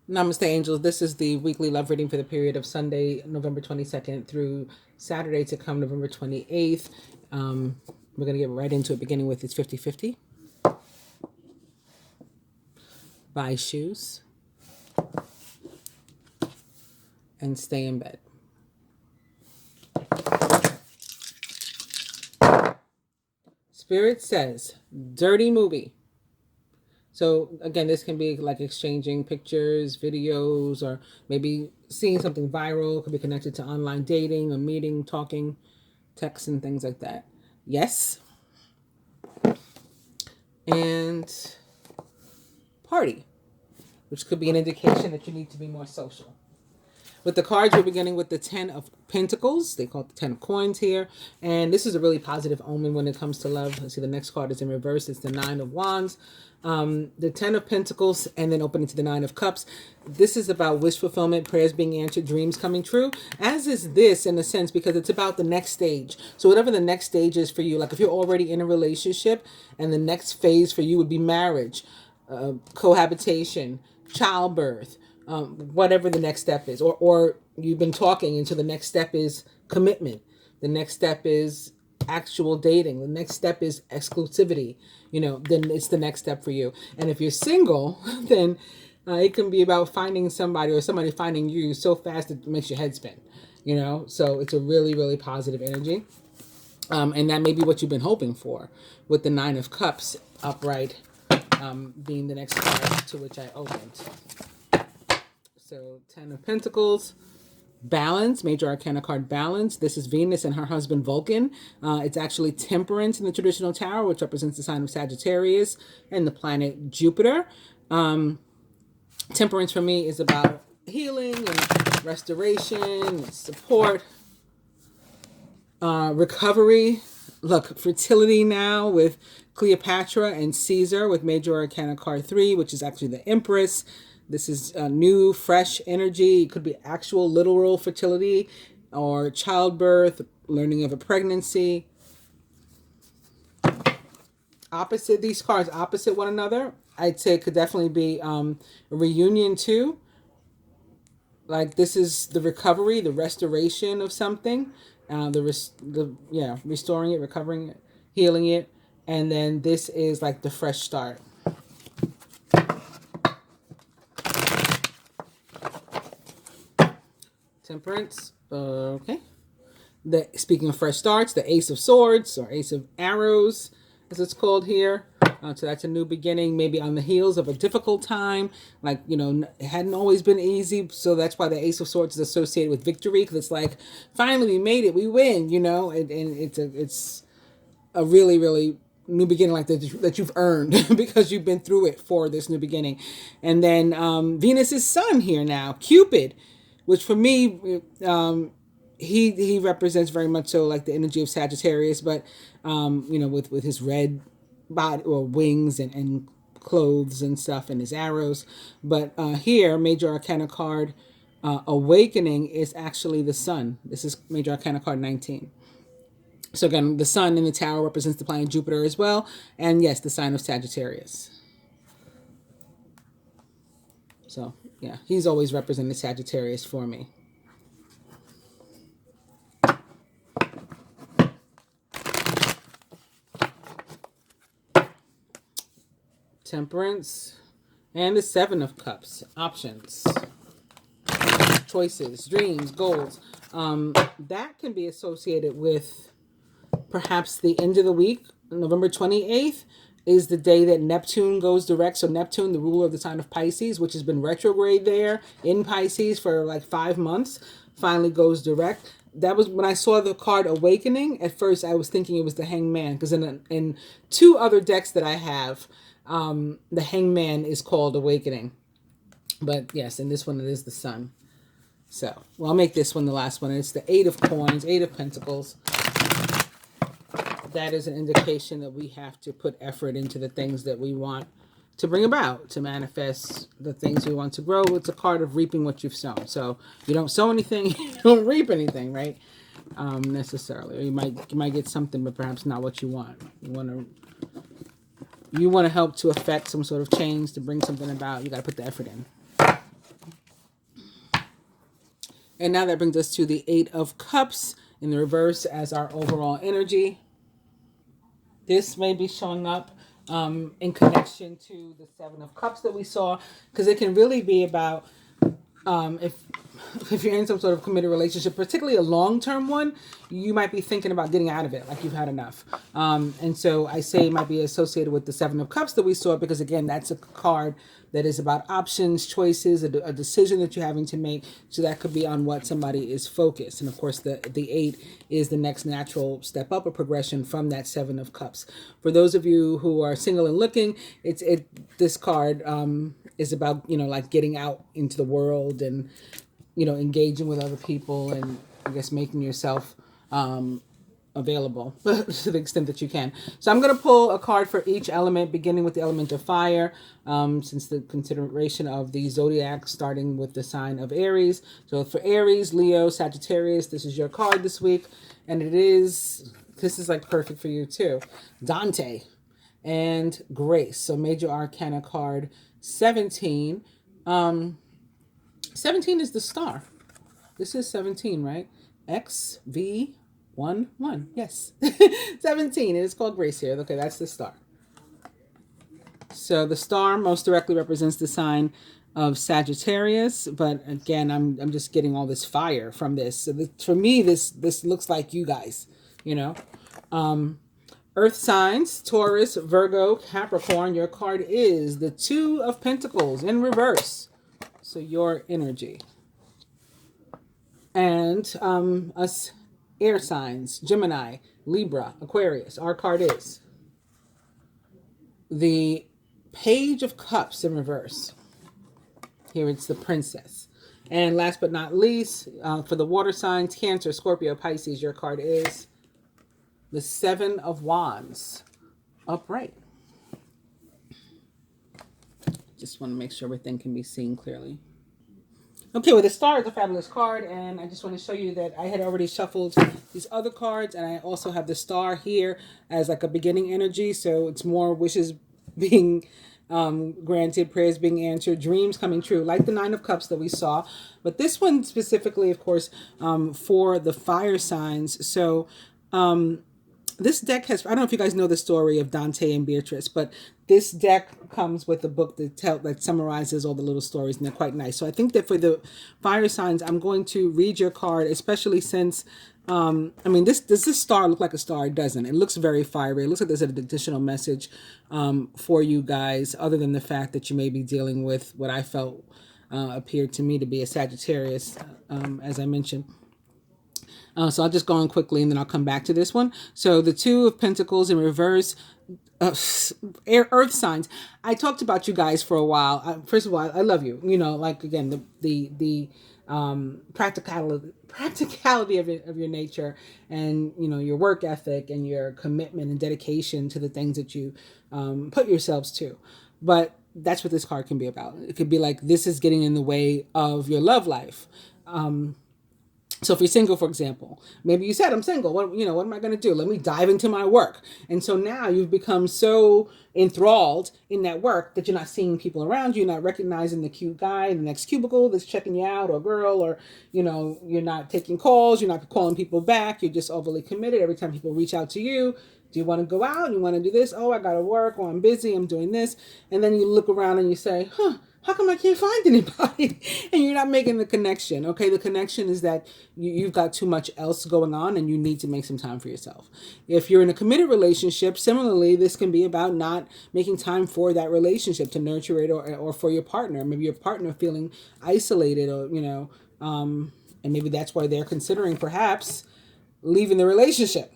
Namaste, angels. This is the weekly love reading for the period of Sunday, November 22nd through Saturday to come November 28th. We're going to get right into it, beginning with it's 50-50. Buy shoes and stay in bed. Spirit says, dirty movie. So again, this can be like exchanging pictures, videos, or maybe seeing something viral. It could be connected to online dating, a meeting, talking, texts, and things like that. Yes. And party, which could be an indication that you need to be more social. With the cards, we're beginning with the 10 of Pentacles. They call it the 10 of Coins here. And this is a really positive omen when it comes to love. Let's see, the next card is in reverse. It's the 9 of Wands. The 10 of Pentacles, and then opening to the 9 of Cups. This is about wish fulfillment, prayers being answered, dreams coming true. As is this, in a sense, because it's about the next stage. So whatever the next stage is for you, like if you're already in a relationship, and the next phase for you would be marriage, cohabitation, childbirth, whatever the next step is, or you've been talking, and so the next step is commitment. The next step is actual dating. The next step is exclusivity. Then it's the next step for you. And if you're single, then it can be about finding somebody or somebody finding you so fast it makes your head spin. So it's a really, really positive energy. And that may be what you've been hoping for, with the 9 of Cups upright being the next card to which I opened. So 10 of Pentacles, balance, major arcana card balance. This is Venus and her husband Vulcan. It's actually Temperance in the traditional tarot, which represents the sign of Sagittarius and the planet Jupiter. Temperance for me is about healing and restoration, support, recovery. Look, fertility now with Cleopatra and Caesar with major arcana card 3, which is actually the Empress. This is a new, fresh energy. It could be actual literal fertility or childbirth, learning of a pregnancy. Opposite, these cards opposite one another, I'd say it could definitely be a reunion too. Like this is the recovery, the restoration of something, restoring it, recovering it, healing it, and then this is like the fresh start. Temperance. Okay. Speaking of fresh starts, the Ace of Swords or Ace of Arrows, as it's called here. So that's a new beginning, maybe on the heels of a difficult time. Like, it hadn't always been easy. So that's why the Ace of Swords is associated with victory. Because it's like, finally we made it, we win, and it's a really, really new beginning like that you've earned because you've been through it for this new beginning. And then Venus's son here now, Cupid, which for me, he represents very much so like the energy of Sagittarius, but with his red body or wings and clothes and stuff and his arrows. But here, major arcana card awakening is actually the sun. This is major arcana card 19. So again, the sun in the tower represents the planet Jupiter as well, and yes, the sign of Sagittarius. So yeah, he's always represented Sagittarius for me. Temperance and the 7 of Cups. Options, choices, dreams, goals. That can be associated with perhaps the end of the week. November 28th is the day that Neptune goes direct. So Neptune, the ruler of the sign of Pisces, which has been retrograde there in Pisces for like 5 months, finally goes direct. That was when I saw the card Awakening. At first, I was thinking it was the Hangman, because in 2 other decks that I have, the Hangman is called Awakening. But yes, in this one, it is the Sun. So, I'll make this one the last one. It's the 8 of Coins, 8 of Pentacles. That is an indication that we have to put effort into the things that we want to bring about, to manifest the things we want to grow. It's a card of reaping what you've sown. So you don't sow anything, you don't reap anything, right? Necessarily. Or you might get something, but perhaps not what you want. You want to help to affect some sort of change, to bring something about. You got to put the effort in. And now that brings us to the Eight of Cups in the reverse as our overall energy. This may be showing up in connection to the Seven of Cups that we saw, because it can really be about if you're in some sort of committed relationship, particularly a long-term one, you might be thinking about getting out of it, like you've had enough. And so I say it might be associated with the Seven of Cups that we saw, because again, that's a card that is about options, choices, a decision that you're having to make. So that could be on what somebody is focused. And of course, the eight is the next natural step up, a progression from that Seven of Cups. For those of you who are single and looking, this card is about, like getting out into the world and, engaging with other people, and I guess making yourself available to the extent that you can. So I'm going to pull a card for each element, beginning with the element of fire, since the consideration of the zodiac, starting with the sign of Aries. So for Aries, Leo, Sagittarius, this is your card this week. And this is like perfect for you too. Dante and Grace. So major arcana card 17. 17 is the star. This is 17, right? XV11. Yes. 17. It is called Grace here. Okay, that's the star. So the star most directly represents the sign of Sagittarius, but again, I'm just getting all this fire from this. So for me, this looks like you guys, Earth signs, Taurus, Virgo, Capricorn. Your card is the Two of Pentacles in reverse. So your energy. And us air signs, Gemini, Libra, Aquarius. Our card is the Page of Cups in reverse. Here it's the Princess. And last but not least, for the water signs, Cancer, Scorpio, Pisces, your card is the Seven of Wands upright. Just want to make sure everything can be seen clearly. Okay, well, the star is a fabulous card, and I just want to show you that I had already shuffled these other cards, and I also have the star here as like a beginning energy, so it's more wishes being granted, prayers being answered, dreams coming true, like the Nine of Cups that we saw. But this one specifically, of course, for the fire signs. So this deck has, I don't know if you guys know the story of Dante and Beatrice, but this deck comes with a book that summarizes all the little stories, and they're quite nice. So I think that for the fire signs, I'm going to read your card, especially since, does this star look like a star? It doesn't. It looks very fiery. It looks like there's an additional message for you guys, other than the fact that you may be dealing with what I felt appeared to me to be a Sagittarius, as I mentioned. So I'll just go on quickly, and then I'll come back to this one. So the Two of Pentacles in reverse, earth signs. I talked about you guys for a while. First of all, I love you. Like again, the practicality of your nature, and your work ethic and your commitment and dedication to the things that you put yourselves to. But that's what this card can be about. It could be like, this is getting in the way of your love life. So if you're single, for example, maybe you said, I'm single. What am I going to do? Let me dive into my work. And so now you've become so enthralled in that work that you're not seeing people around you, not recognizing the cute guy in the next cubicle that's checking you out, or girl, or, you're not taking calls. You're not calling people back. You're just overly committed. Every time people reach out to you, do you want to go out? You want to do this? Oh, I got to work. Oh, I'm busy. I'm doing this. And then you look around and you say, how come I can't find anybody? And you're not making the connection. Okay, the connection is that you've got too much else going on, and you need to make some time for yourself. If you're in a committed relationship, similarly, this can be about not making time for that relationship to nurture it, or for your partner. Maybe your partner feeling isolated, or and maybe that's why they're considering perhaps leaving the relationship.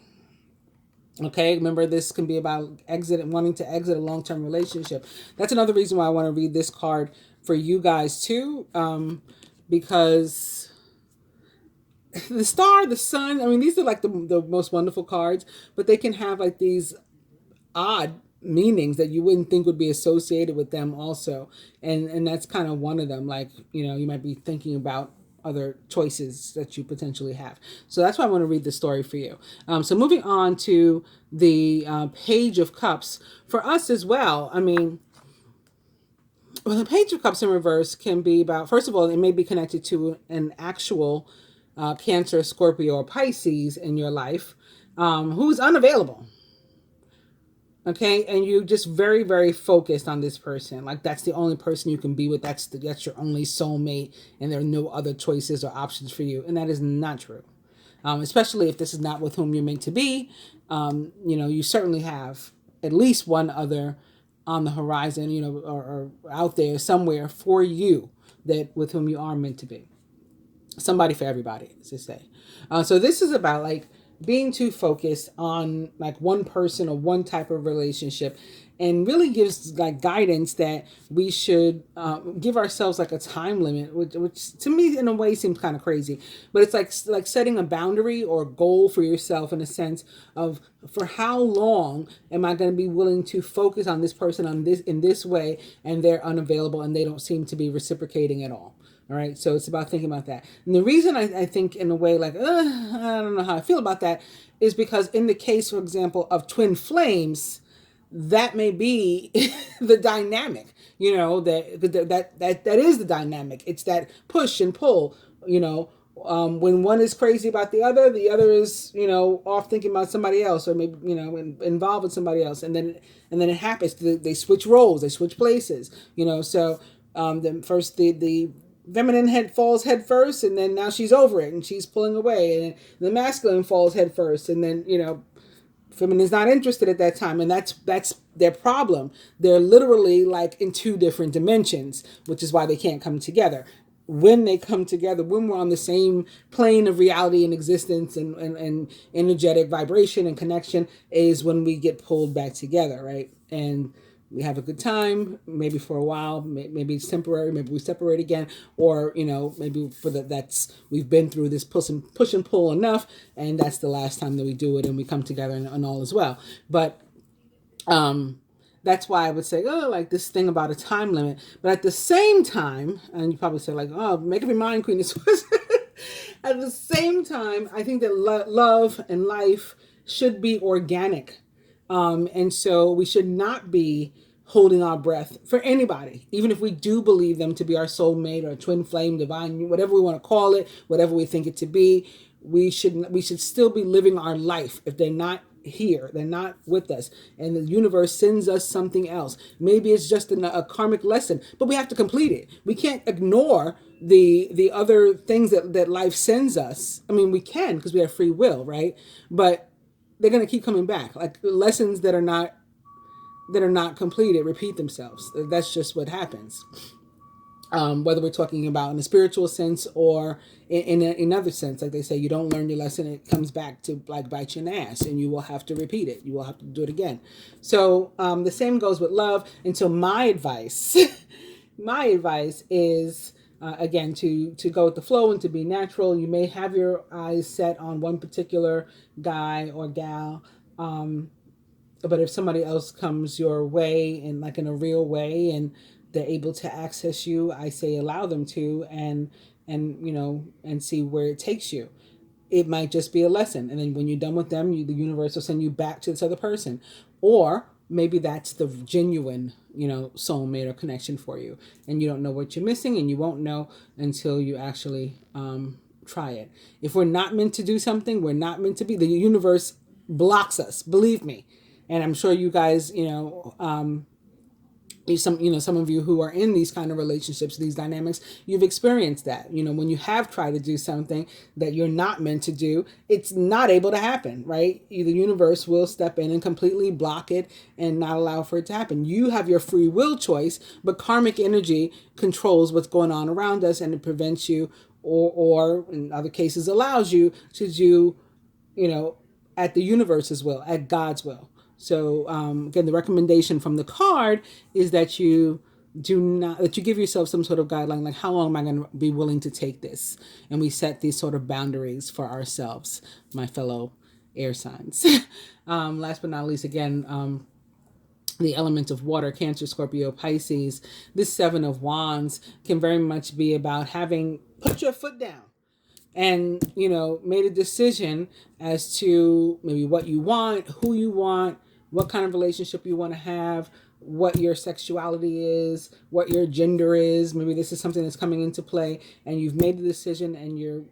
Okay, remember, this can be about wanting to exit a long-term relationship. That's another reason why I want to read this card for you guys too, because the star, the sun, these are like the most wonderful cards, but they can have like these odd meanings that you wouldn't think would be associated with them also. And that's kind of one of them. Like, you might be thinking about other choices that you potentially have. So that's why I want to read the story for you. So moving on to the Page of Cups for us as well. Well, the Page of Cups in reverse can be about, first of all, it may be connected to an actual Cancer, Scorpio, or Pisces in your life who's unavailable. Okay, and you just very, very focused on this person. Like that's the only person you can be with. That's your only soulmate, and there are no other choices or options for you. And that is not true. Especially if this is not with whom you're meant to be. You certainly have at least one other on the horizon, or out there somewhere for you that with whom you are meant to be. Somebody for everybody, as they say. So this is about like being too focused on like one person or one type of relationship, and really gives like guidance that we should give ourselves like a time limit, which to me in a way seems kind of crazy, but it's like setting a boundary or goal for yourself in a sense of for how long am I going to be willing to focus on this person on this in this way, and they're unavailable and they don't seem to be reciprocating at all. All right, so it's about thinking about that. And the reason I think in a way like, I don't know how I feel about that is because in the case, for example, of twin flames, that may be the dynamic, that is the dynamic. It's that push and pull, when one is crazy about the other is, off thinking about somebody else, or maybe, involved with somebody else. And then it happens, they switch roles, they switch places, so then first the feminine head falls head first, and then now she's over it and she's pulling away, and the masculine falls head first, and then feminine's not interested at that time, and that's their problem. They're literally like in two different dimensions, which is why they can't come together. When they come together, when we're on the same plane of reality and existence and energetic vibration and connection, is when we get pulled back together, right? And we have a good time, maybe for a while, maybe it's temporary, maybe we separate again, or maybe we've been through this push and pull enough, and that's the last time that we do it, and we come together and all is well. But that's why I would say, like this thing about a time limit. But at the same time, and you probably say like, make up your mind, Queen of Swords. At the same time, I think that love and life should be organic. And so we should not be holding our breath for anybody, even if we do believe them to be our soulmate or twin flame, divine, whatever we want to call it, whatever we think it to be. We should still be living our life. If they're not here, they're not with us, and the universe sends us something else. Maybe it's just a karmic lesson, but we have to complete it. We can't ignore the other things that life sends us. I mean, we can because we have free will, right? But they're going to keep coming back. Like lessons that are not completed repeat themselves. That's just what happens. Whether we're talking about in a spiritual sense or in another sense, like they say, you don't learn your lesson, it comes back to like bite you in the ass, and you will have to repeat it. You will have to do it again. So the same goes with love. And so my advice, is again to go with the flow and to be natural. You may have your eyes set on one particular guy or gal, but if somebody else comes your way and like in a real way, and they're able to access you, I say allow them to, and see where it takes you. It might just be a lesson, and then when you're done with them, the universe will send you back to this other person, or maybe that's the genuine soulmate or connection for you, and you don't know what you're missing, and you won't know until you actually try it. If we're not meant to do something, we're not meant to be. The universe blocks us, believe me. And I'm sure you guys, some of you who are in these kind of relationships, these dynamics, you've experienced that. When you have tried to do something that you're not meant to do, it's not able to happen, right? The universe will step in and completely block it and not allow for it to happen. You have your free will choice, but karmic energy controls what's going on around us, and it prevents you or in other cases allows you to do, at the universe's will, at God's will. So again, the recommendation from the card is that you give yourself some sort of guideline, like how long am I going to be willing to take this? And we set these sort of boundaries for ourselves, my fellow air signs. Last but not least, again, the element of water, Cancer, Scorpio, Pisces. This Seven of Wands can very much be about having put your foot down and, made a decision as to maybe what you want, who you want, what kind of relationship you want to have, what your sexuality is, what your gender is. Maybe this is something that's coming into play, and you've made the decision, and you're,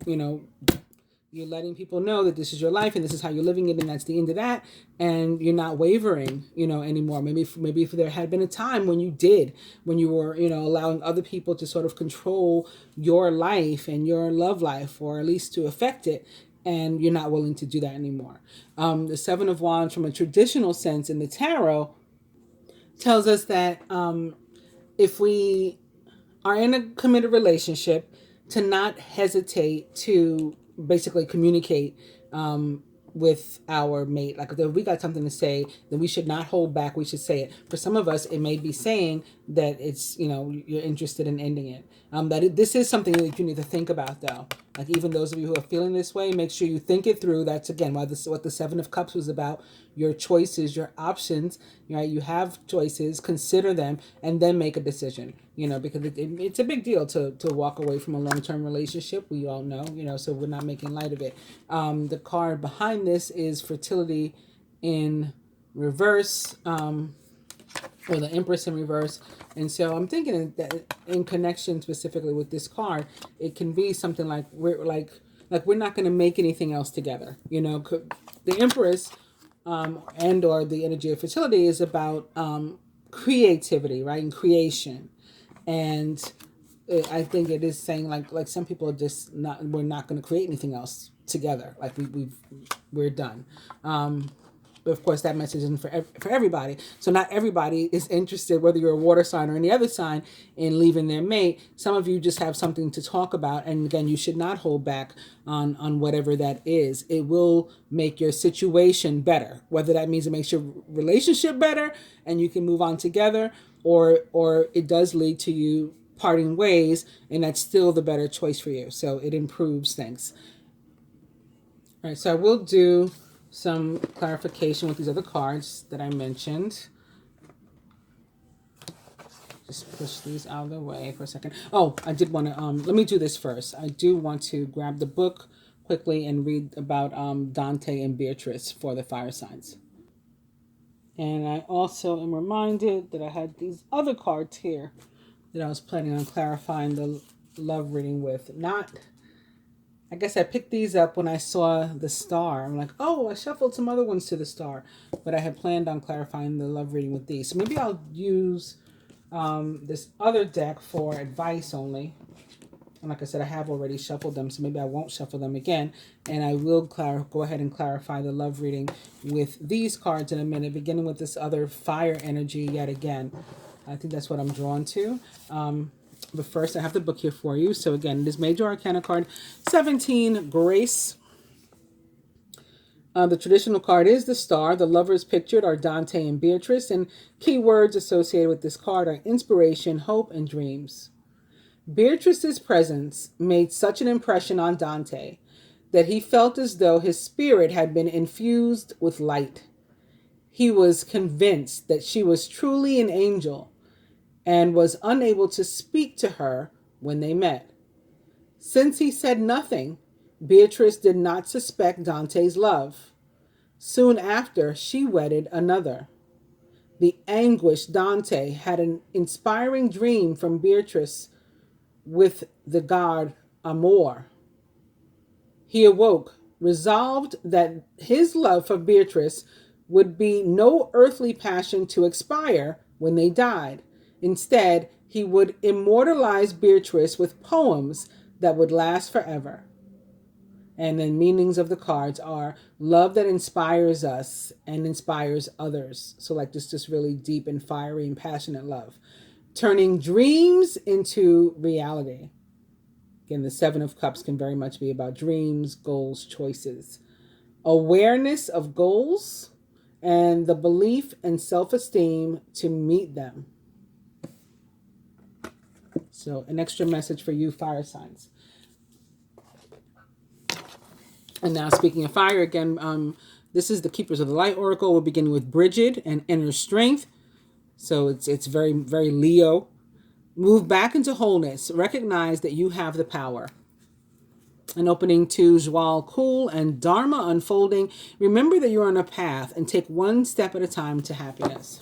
you're letting people know that this is your life and this is how you're living it, and that's the end of that, and you're not wavering, anymore. Maybe if there had been a time when you were, allowing other people to sort of control your life and your love life, or at least to affect it, and you're not willing to do that anymore. The Seven of Wands, from a traditional sense in the tarot, tells us that if we are in a committed relationship, to not hesitate to basically communicate with our mate. Like if we got something to say, then we should not hold back. We should say it. For some of us, it may be saying that it's, you're interested in ending it. This is something that you need to think about, though. Like even those of you who are feeling this way, make sure you think it through. That's again what the Seven of Cups was about. Your choices, your options. Right? You have choices. Consider them, and then make a decision. Because it's a big deal to walk away from a long-term relationship. We all know. So we're not making light of it. The card behind this is fertility in reverse, or the Empress in reverse. And so I'm thinking that in connection specifically with this card, it can be something like we're not going to make anything else together. The Empress and or the energy of fertility is about creativity, right, and creation. And I think it is saying like some people are just we're not going to create anything else together. Like we're done. But of course, that message isn't for everybody. So not everybody is interested, whether you're a water sign or any other sign, in leaving their mate. Some of you just have something to talk about. And again, you should not hold back on whatever that is. It will make your situation better. Whether that means it makes your relationship better and you can move on together, or it does lead to you parting ways, and that's still the better choice for you. So it improves things. All right, so I will do some clarification with these other cards that I mentioned. Just push these out of the way for a second. Oh, I did want to, let me do this first. I do want to grab the book quickly and read about Dante and Beatrice for the fire signs. And I also am reminded that I had these other cards here that I was planning on clarifying the love reading with. I guess I picked these up when I saw the star. I'm like, oh, I shuffled some other ones to the star. But I had planned on clarifying the love reading with these. So maybe I'll use this other deck for advice only. And like I said, I have already shuffled them, so maybe I won't shuffle them again. And I will go ahead and clarify the love reading with these cards in a minute, beginning with this other fire energy yet again. I think that's what I'm drawn to. But first, I have the book here for you. So again, this Major Arcana card 17, Grace. The traditional card is the star. The lovers pictured are Dante and Beatrice. And key words associated with this card are inspiration, hope, and dreams. Beatrice's presence made such an impression on Dante that he felt as though his spirit had been infused with light. He was convinced that she was truly an angel and was unable to speak to her when they met. Since he said nothing, Beatrice did not suspect Dante's love. Soon after, she wedded another. The anguished Dante had an inspiring dream from Beatrice with the god Amor. He awoke, resolved that his love for Beatrice would be no earthly passion to expire when they died. Instead, he would immortalize Beatrice with poems that would last forever. And the meanings of the cards are love that inspires us and inspires others. So like this just really deep and fiery and passionate love. Turning dreams into reality. Again, the Seven of Cups can very much be about dreams, goals, choices. Awareness of goals and the belief and self-esteem to meet them. So an extra message for you fire signs. And now speaking of fire again, this is the Keepers of the Light Oracle. We're beginning with Bridget and Inner Strength. So it's very, very Leo. Move back into wholeness. Recognize that you have the power. And opening to Joie Cool and Dharma unfolding. Remember that you're on a path and take one step at a time to happiness.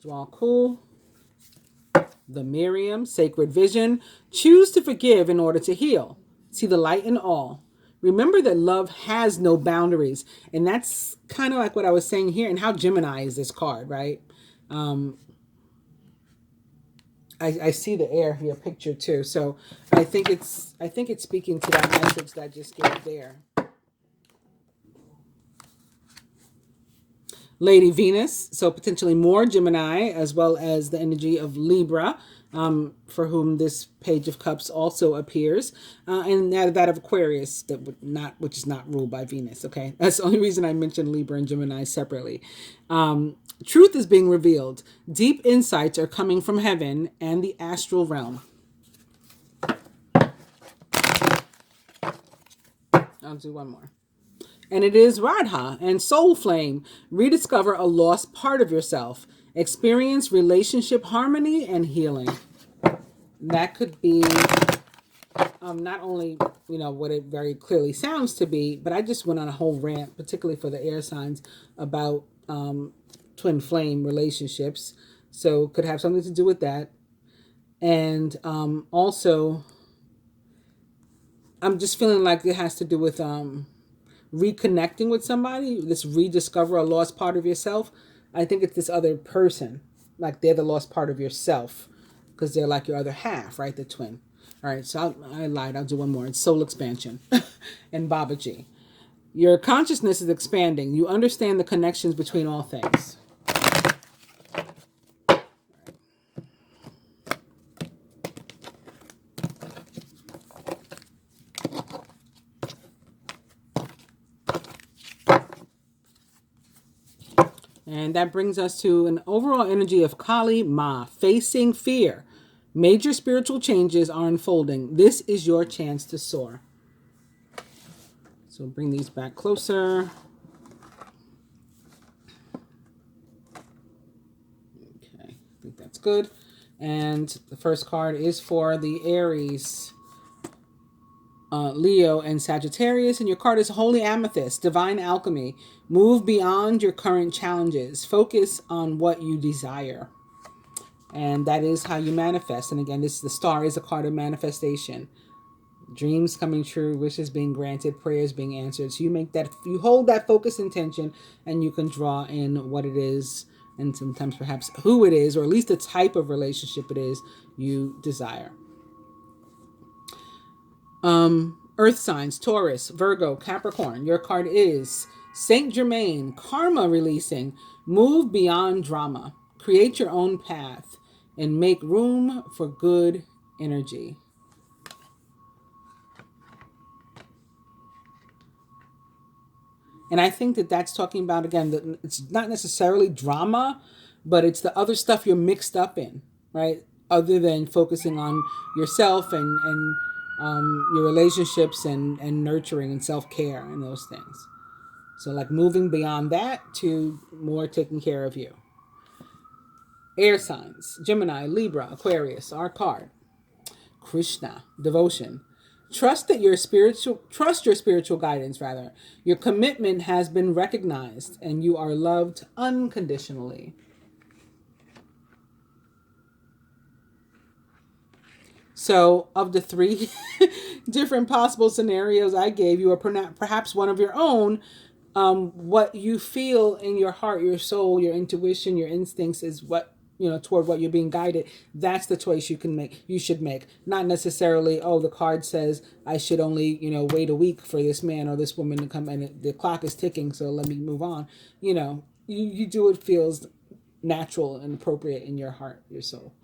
Draw cool. The Miriam, sacred vision. Choose to forgive in order to heal. See the light in all. Remember that love has no boundaries. And that's kind of like what I was saying here, and how Gemini is this card, right? I see the air here picture too. So I think it's speaking to that message that I just gave there. Lady Venus, so potentially more Gemini, as well as the energy of Libra, for whom this Page of Cups also appears, and that of Aquarius, which is not ruled by Venus. Okay, that's the only reason I mentioned Libra and Gemini separately. Truth is being revealed. Deep insights are coming from heaven and the astral realm. I'll do one more. And it is Radha and Soul Flame. Rediscover a lost part of yourself. Experience relationship harmony and healing. That could be not only, what it very clearly sounds to be, but I just went on a whole rant, particularly for the air signs, about twin flame relationships. So could have something to do with that. And also, I'm just feeling like it has to do with reconnecting with somebody, this rediscover a lost part of yourself. I think it's this other person, like they're the lost part of yourself, because they're like your other half, right? The twin. All right, so I lied. I'll do one more. It's soul expansion and Babaji. Your consciousness is expanding. You understand the connections between all things. And that brings us to an overall energy of Kali Ma, facing fear. Major spiritual changes are unfolding. This is your chance to soar. So bring these back closer. Okay, I think that's good. And the first card is for the Aries, Leo, and Sagittarius. And your card is Holy Amethyst, Divine Alchemy. Move beyond your current challenges. Focus on what you desire. And that is how you manifest. And again, the star is a card of manifestation. Dreams coming true, wishes being granted, prayers being answered. So you hold that focused intention, and you can draw in what it is, and sometimes perhaps who it is, or at least the type of relationship it is you desire. Earth signs, Taurus, Virgo, Capricorn. Your card is Saint Germain, karma releasing. Move beyond drama. Create your own path and make room for good energy. And I think that's talking about, again, that it's not necessarily drama, but it's the other stuff you're mixed up in, right? Other than focusing on yourself and your relationships and nurturing and self-care and those things. So like moving beyond that to more taking care of you. Air signs, Gemini, Libra, Aquarius, our card. Krishna, devotion. Trust your spiritual guidance, rather. Your commitment has been recognized and you are loved unconditionally. So of the 3 different possible scenarios I gave you, or perhaps one of your own, what you feel in your heart, your soul, your intuition, your instincts is what, toward what you're being guided. That's the choice you should make. Not necessarily, the card says I should only, wait a week for this man or this woman to come, and the clock is ticking, so let me move on. You do what feels natural and appropriate in your heart, your soul.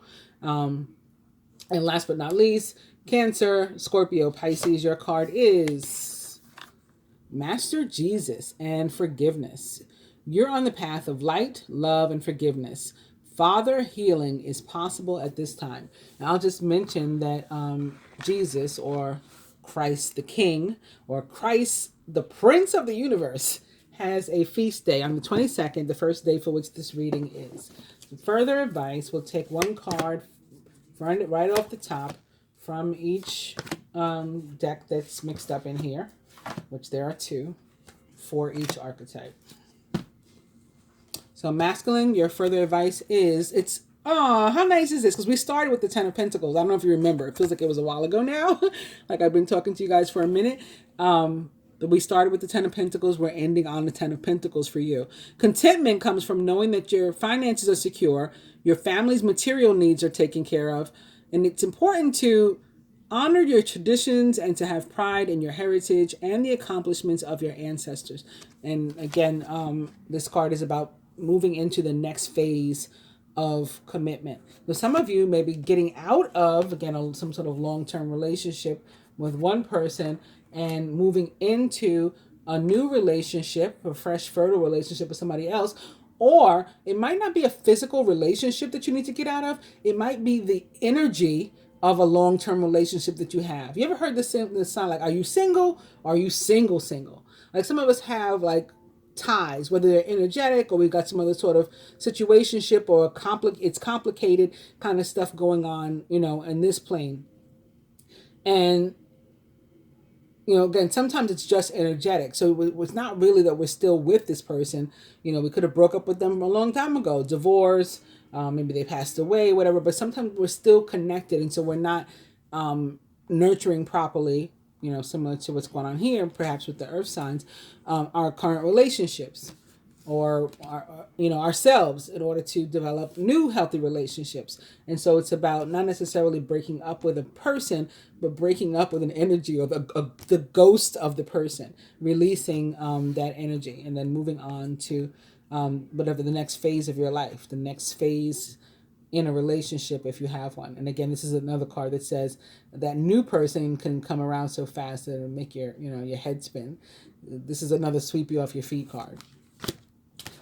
And last but not least, Cancer, Scorpio, Pisces, your card is Master Jesus and forgiveness. You're on the path of light, love, and forgiveness. Father, healing is possible at this time. And I'll just mention that Jesus, or Christ the King, or Christ the Prince of the Universe, has a feast day on the 22nd, the first day for which this reading is. For further advice, we'll take one card right off the top from each deck that's mixed up in here, which there are 2 for each archetype. So masculine, your further advice is, it's, oh, how nice is this? Because we started with the 10 of Pentacles. I don't know if you remember. It feels like it was a while ago now. Like I've been talking to you guys for a minute. But we started with the 10 of Pentacles. We're ending on the 10 of Pentacles for you. Contentment comes from knowing that your finances are secure, your family's material needs are taken care of, and it's important to honor your traditions and to have pride in your heritage and the accomplishments of your ancestors. And again, this card is about moving into the next phase of commitment. So some of you may be getting out of, again, some sort of long-term relationship with one person and moving into a new relationship, a fresh, fertile relationship with somebody else. Or it might not be a physical relationship that you need to get out of. It might be the energy of a long-term relationship that you have. You ever heard this sound like, are you single or are you single? Like some of us have like ties, whether they're energetic or we've got some other sort of situationship or it's complicated kind of stuff going on, in this plane. And again, sometimes it's just energetic. So it's not really that we're still with this person. We could have broke up with them a long time ago, divorce, maybe they passed away, whatever. But sometimes we're still connected. And so we're not nurturing properly, similar to what's going on here, perhaps with the earth signs, our current relationships or ourselves in order to develop new healthy relationships. And so it's about not necessarily breaking up with a person, but breaking up with an energy or the ghost of the person, releasing that energy and then moving on to whatever the next phase of your life, the next phase in a relationship if you have one. And again, this is another card that says that new person can come around so fast that it'll make your head spin. This is another sweep you off your feet card.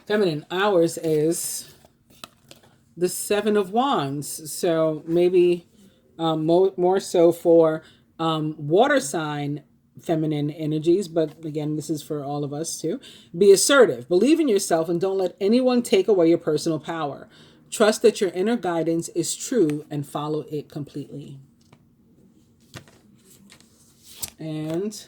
Feminine, ours is the 7 of Wands. So maybe more so for water sign feminine energies, but again, this is for all of us too. Be assertive, believe in yourself, and don't let anyone take away your personal power. Trust that your inner guidance is true and follow it completely. And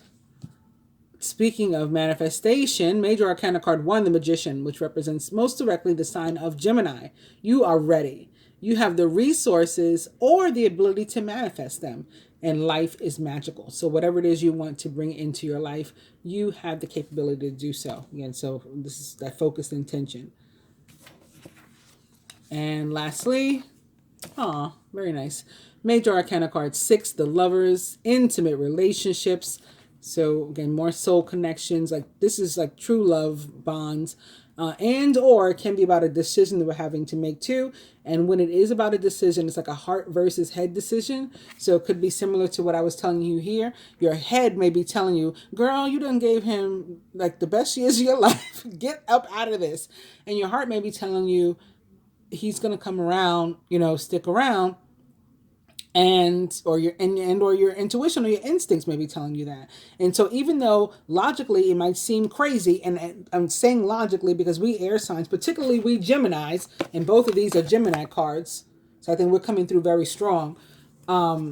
speaking of manifestation, Major Arcana card 1, the Magician, which represents most directly the sign of Gemini. You are ready. You have the resources or the ability to manifest them, and life is magical. So whatever it is you want to bring into your life, you have the capability to do so. Again, so this is that focused intention. And lastly, very nice, Major Arcana card 6, the Lovers, intimate relationships. So again, more soul connections. Like this is like true love bonds, and or it can be about a decision that we're having to make too. And when it is about a decision, it's like a heart versus head decision. So it could be similar to what I was telling you here. Your head may be telling you, girl, you done gave him like the best years of your life. Get up out of this. And your heart may be telling you he's going to come around, stick around. Or your intuition or your instincts may be telling you that. And so even though logically it might seem crazy, and I'm saying logically because we air signs, particularly we Geminis, and both of these are Gemini cards, so I think we're coming through very strong, that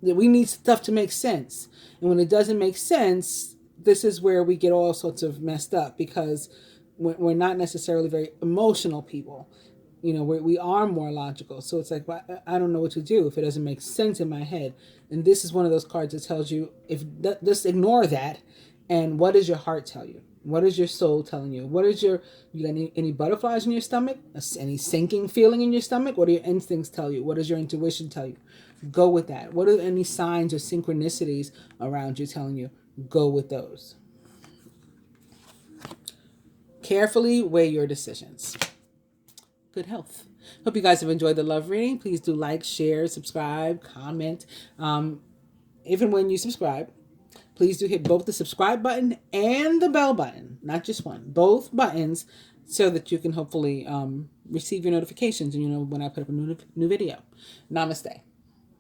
we need stuff to make sense. And when it doesn't make sense, this is where we get all sorts of messed up, because we're not necessarily very emotional people. We are more logical. So it's like, I don't know what to do if it doesn't make sense in my head. And this is one of those cards that tells you, just ignore that. And what does your heart tell you? What is your soul telling you? What is you got any butterflies in your stomach? Any sinking feeling in your stomach? What do your instincts tell you? What does your intuition tell you? Go with that. What are any signs or synchronicities around you telling you? Go with those. Carefully weigh your decisions. Good health. Hope you guys have enjoyed the love reading. Please do like, share, subscribe, comment. Even when you subscribe, please do hit both the subscribe button and the bell button, not just one, both buttons, so that you can hopefully receive your notifications and when I put up a new video. Namaste.